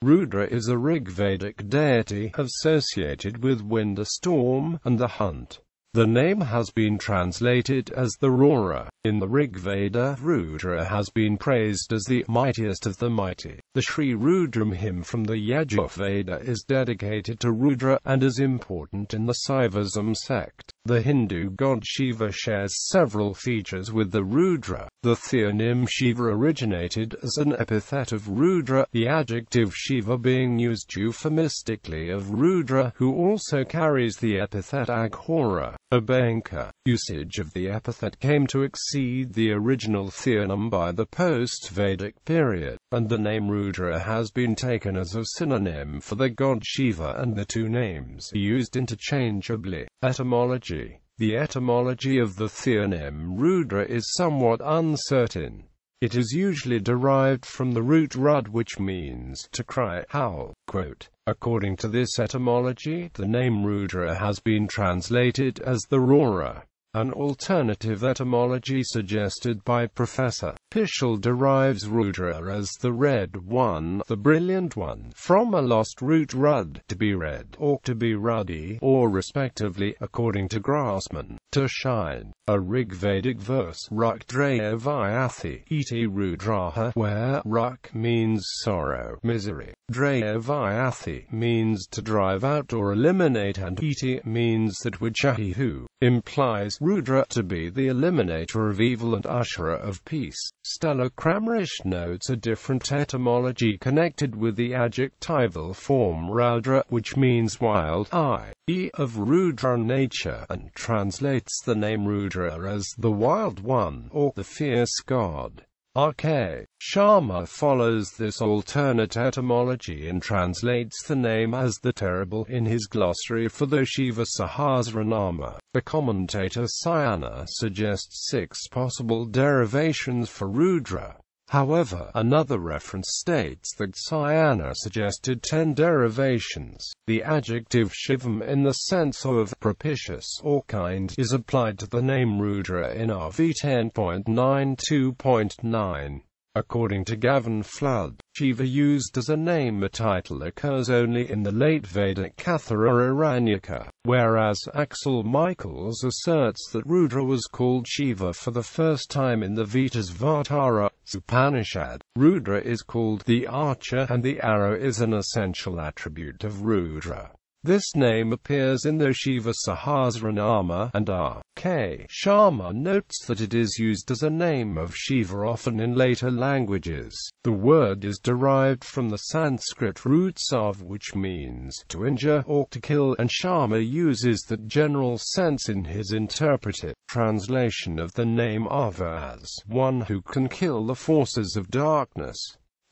Rudra is a Rigvedic deity associated with wind, a storm, and the hunt. The name has been translated as the roarer. In the Rigveda, Rudra has been praised as the mightiest of the mighty. The Shri Rudram hymn from the Yajurveda is dedicated to Rudra and is important in the Saivism sect. The Hindu god Shiva shares several features with the Rudra. The theonym Shiva originated as an epithet of Rudra, the adjective Shiva being used euphemistically of Rudra, who also carries the epithet Aghora, a banker. Usage of the epithet came to exceed the original theonym by the post-Vedic period, and the name Rudra has been taken as a synonym for the god Shiva, and the two names are used interchangeably. Etymology. The etymology of the theonym Rudra is somewhat uncertain. It is usually derived from the root rud, which means to cry, howl. Quote, according to this etymology, the name Rudra has been translated as the roarer. An alternative etymology suggested by Professor Pishal derives Rudra as the red one, the brilliant one, from a lost root rud, to be red, or to be ruddy, or respectively, according to Grassman, to shine. A Rigvedic verse, Rudra Vyathi, iti Rudraha, where Ruk means sorrow, misery, Dra Vyathi means to drive out or eliminate, and iti means that which who implies Rudra to be the eliminator of evil and usherer of peace. Stella Kramrish notes a different etymology connected with the adjectival form Rudra, which means wild, i.e. of Rudra nature, and translates the name Rudra as the wild one, or the fierce god. R.K. Sharma follows this alternate etymology and translates the name as the terrible in his glossary for the Shiva Sahasranama. The commentator Sayana suggests 6 possible derivations for Rudra. However, another reference states that Sayana suggested 10 derivations. The adjective Shivam in the sense of propitious or kind is applied to the name Rudra in RV 10.92.9. According to Gavin Flood, Shiva used as a name or title occurs only in the late Vedic Katha or Aranyaka, whereas Axel Michaels asserts that Rudra was called Shiva for the first time in the Vedas-Vatara Upanishad. Rudra is called the archer, and the arrow is an essential attribute of Rudra. This name appears in the Shiva Sahasranama, and R.K. Sharma notes that it is used as a name of Shiva often in later languages. The word is derived from the Sanskrit root sav, which means to injure or to kill, and Sharma uses that general sense in his interpretive translation of the name Ava as one who can kill the forces of darkness.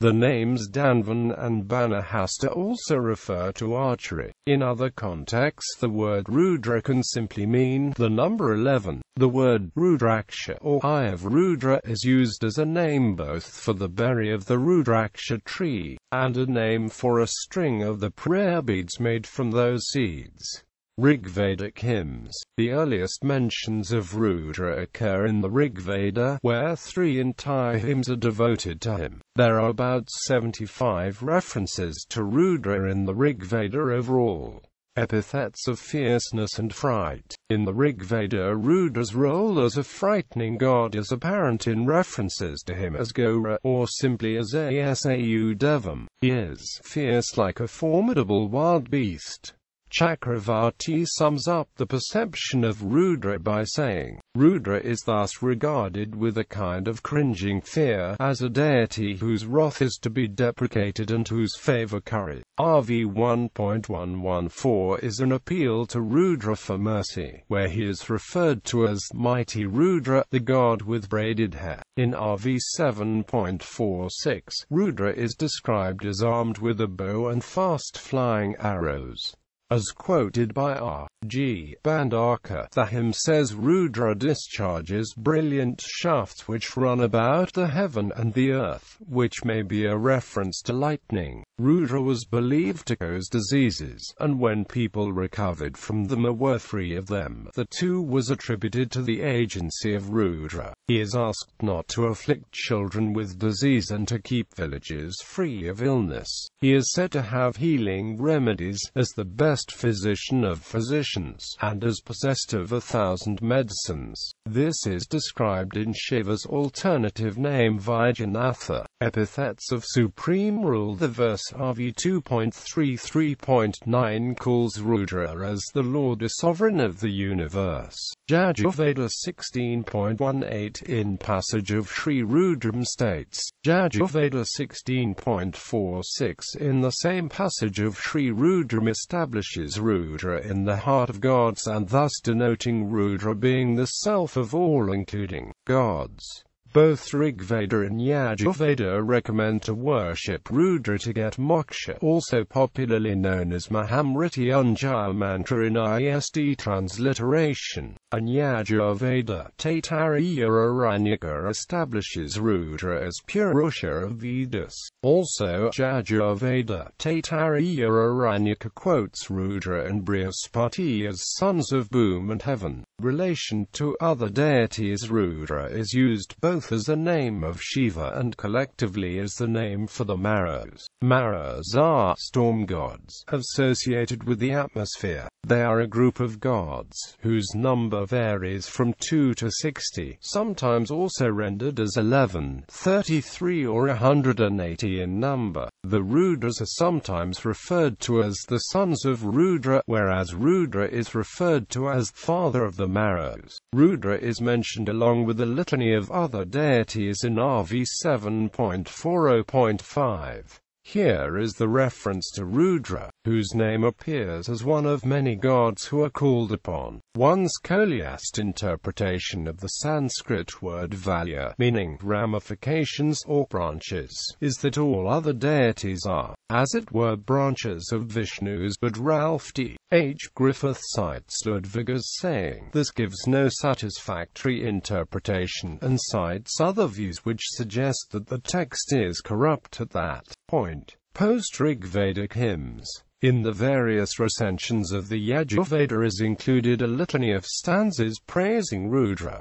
The names Dhanvan and Banahasta also refer to archery. In other contexts, the word Rudra can simply mean the number 11. The word Rudraksha or Eye of Rudra is used as a name both for the berry of the Rudraksha tree, and a name for a string of the prayer beads made from those seeds. Rigvedic hymns. The earliest mentions of Rudra occur in the Rigveda, where 3 entire hymns are devoted to him. There are about 75 references to Rudra in the Rigveda overall. Epithets of fierceness and fright. In the Rigveda, Rudra's role as a frightening god is apparent in references to him as Ghora, or simply as Asau Devam. He is fierce like a formidable wild beast. Chakravarti sums up the perception of Rudra by saying, Rudra is thus regarded with a kind of cringing fear, as a deity whose wrath is to be deprecated and whose favor curried. RV 1.114 is an appeal to Rudra for mercy, where he is referred to as mighty Rudra, the god with braided hair. In RV 7.46, Rudra is described as armed with a bow and fast-flying arrows. As quoted by R.G. Bhandarkar, the hymn says Rudra discharges brilliant shafts which run about the heaven and the earth, which may be a reference to lightning. Rudra was believed to cause diseases, and when people recovered from them or were free of them, the too was attributed to the agency of Rudra. He is asked not to afflict children with disease and to keep villages free of illness. He is said to have healing remedies, as the best physician of physicians, and as possessed of 1,000 medicines. This is described in Shiva's alternative name Vaidyanath. Epithets of supreme rule. The verse RV 2.33.9 calls Rudra as the Lord or Sovereign of the universe. Yajurveda 16.18 in passage of Shri Rudram states, Yajurveda 16.46 in the same passage of Shri Rudram establishes Rudra in the heart of gods, and thus denoting Rudra being the self of all including gods. Both Rigveda and Yajurveda recommend to worship Rudra to get moksha, also popularly known as Mahamrityunjaya mantra in ist transliteration, and Yajurveda Taittiriya Aranyaka establishes Rudra as Purusha of Vedas. Also, Yajurveda Taittiriya Aranyaka quotes Rudra and Brihaspati as sons of boom and heaven. Relation to other deities. Rudra is used both as a name of Shiva and collectively as the name for the Maras. Maras are storm gods associated with the atmosphere. They are a group of gods whose number varies from 2 to 60, sometimes also rendered as 11, 33 or 180 in number. The Rudras are sometimes referred to as the sons of Rudra, whereas Rudra is referred to as father of the Maras. Rudra is mentioned along with a litany of other deities in RV 7.40.5. Here is the reference to Rudra, whose name appears as one of many gods who are called upon. One's Koliast interpretation of the Sanskrit word valya, meaning ramifications or branches, is that all other deities are, as it were, branches of Vishnu's, but Ralph D. H. Griffith cites Ludwig as saying this gives no satisfactory interpretation, and cites other views which suggest that the text is corrupt at that point. Post-Rigvedic hymns. In the various recensions of the Yajurveda is included a litany of stanzas praising Rudra.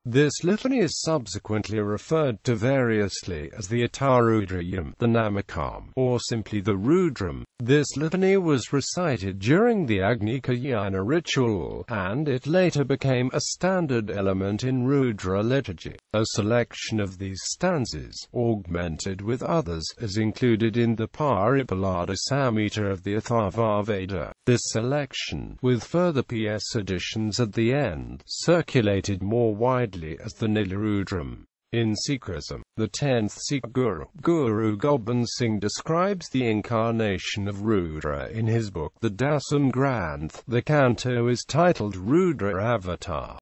This litany is subsequently referred to variously as the Atarudrayam, the Namakam, or simply the Rudram. This litany was recited during the Agnikayana ritual, and it later became a standard element in Rudra liturgy. A selection of these stanzas, augmented with others, is included in the Paripalada Samhita of the Atharvaveda. This selection, with further PS additions at the end, circulated more widely as the Nilrudram. In Sikhism, the 10th Sikh Guru, Guru Gobind Singh, describes the incarnation of Rudra in his book the Dasam Granth. The canto is titled Rudra Avatar.